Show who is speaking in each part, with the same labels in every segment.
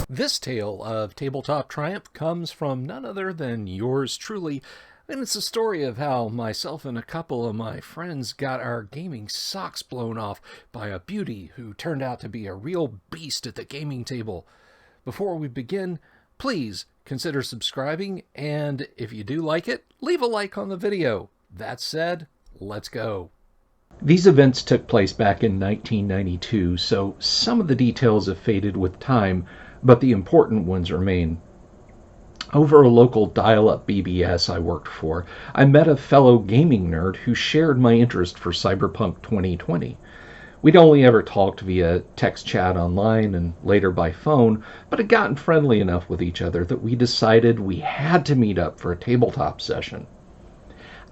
Speaker 1: This tale of Tabletop Triumph comes from none other than yours truly, and it's a story of how myself and a couple of my friends got our gaming socks blown off by a beauty who turned out to be a real beast at the gaming table. Before we begin, please consider subscribing, and if you do like it, leave a like on the video. That said, let's go. These events took place back in 1992, so some of the details have faded with time, but the important ones remain. Over a local dial-up BBS I worked for, I met a fellow gaming nerd who shared my interest for Cyberpunk 2020. We'd only ever talked via text chat online and later by phone, but had gotten friendly enough with each other that we decided we had to meet up for a tabletop session.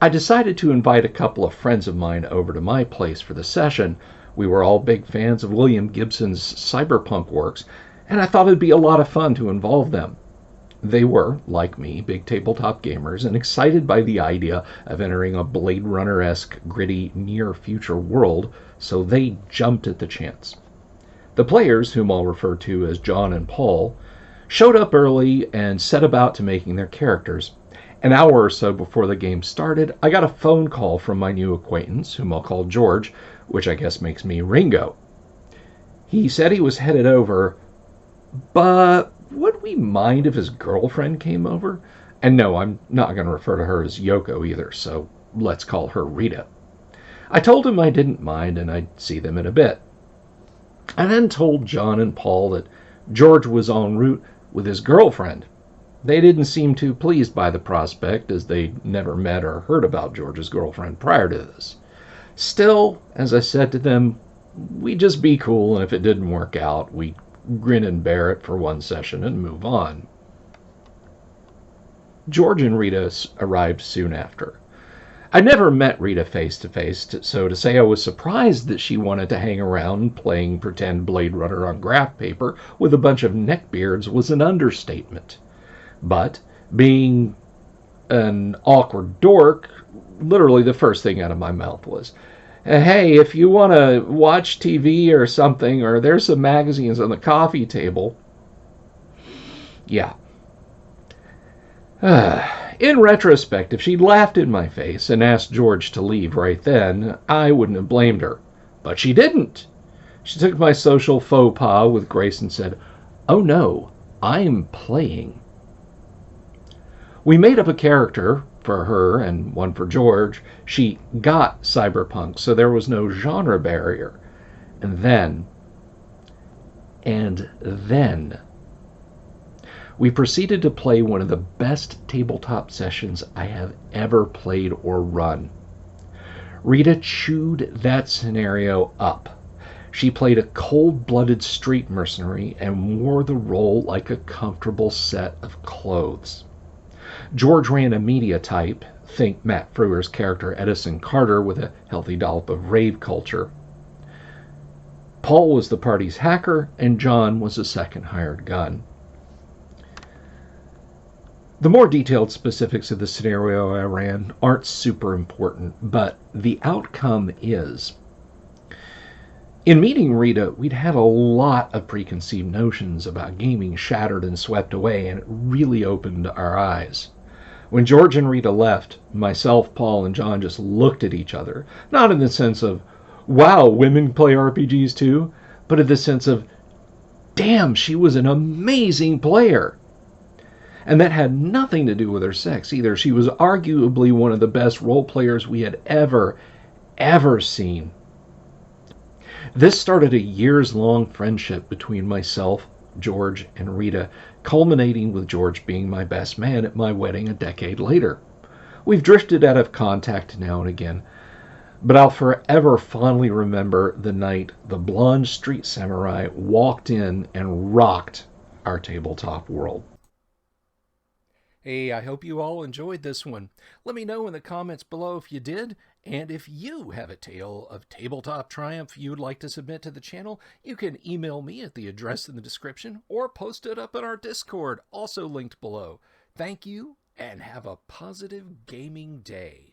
Speaker 1: I decided to invite a couple of friends of mine over to my place for the session. We were all big fans of William Gibson's cyberpunk works, and I thought it'd be a lot of fun to involve them. They were, like me, big tabletop gamers and excited by the idea of entering a Blade Runner-esque, gritty, near-future world, so they jumped at the chance. The players, whom I'll refer to as John and Paul, showed up early and set about to making their characters. An hour or so before the game started, I got a phone call from my new acquaintance, whom I'll call George, which I guess makes me Ringo. He said he was headed over, but would we mind if his girlfriend came over? And no, I'm not going to refer to her as Yoko either, so let's call her Rita. I told him I didn't mind and I'd see them in a bit. I then told John and Paul that George was en route with his girlfriend. They didn't seem too pleased by the prospect, as they'd never met or heard about George's girlfriend prior to this. Still, as I said to them, we'd just be cool, and if it didn't work out, we'd grin and bear it for one session and move on. George and Rita arrived soon after. I'd never met Rita face to face, so to say I was surprised that she wanted to hang around playing pretend Blade Runner on graph paper with a bunch of neckbeards was an understatement. But, being an awkward dork, literally the first thing out of my mouth was, hey, if you want to watch TV or something, or there's some magazines on the coffee table. Yeah. In retrospect, if she'd laughed in my face and asked George to leave right then, I wouldn't have blamed her. But she didn't. She took my social faux pas with grace and said, "Oh no, I'm playing." We made up a character for her and one for George. She got cyberpunk, so there was no genre barrier. And then, we proceeded to play one of the best tabletop sessions I have ever played or run. Rita chewed that scenario up. She played a cold-blooded street mercenary and wore the role like a comfortable set of clothes. George ran a media type, think Matt Frewer's character Edison Carter with a healthy dollop of rave culture. Paul was the party's hacker, and John was a second hired gun. The more detailed specifics of the scenario I ran aren't super important, but the outcome is. In meeting Rita, we'd had a lot of preconceived notions about gaming shattered and swept away, and it really opened our eyes. When George and Rita left, myself, Paul, and John just looked at each other, not in the sense of, wow, women play RPGs too, but in the sense of, damn, she was an amazing player. And that had nothing to do with her sex either. She was arguably one of the best role players we had ever seen. This started a years-long friendship between myself, George, and Rita, culminating with George being my best man at my wedding a decade later. We've drifted out of contact now and again, but I'll forever fondly remember the night the blonde street samurai walked in and rocked our tabletop world. Hey, I hope you all enjoyed this one. Let me know in the comments below if you did, and if you have a tale of Tabletop Triumph you would like to submit to the channel, you can email me at the address in the description or post it up in our Discord, also linked below. Thank you, and have a positive gaming day.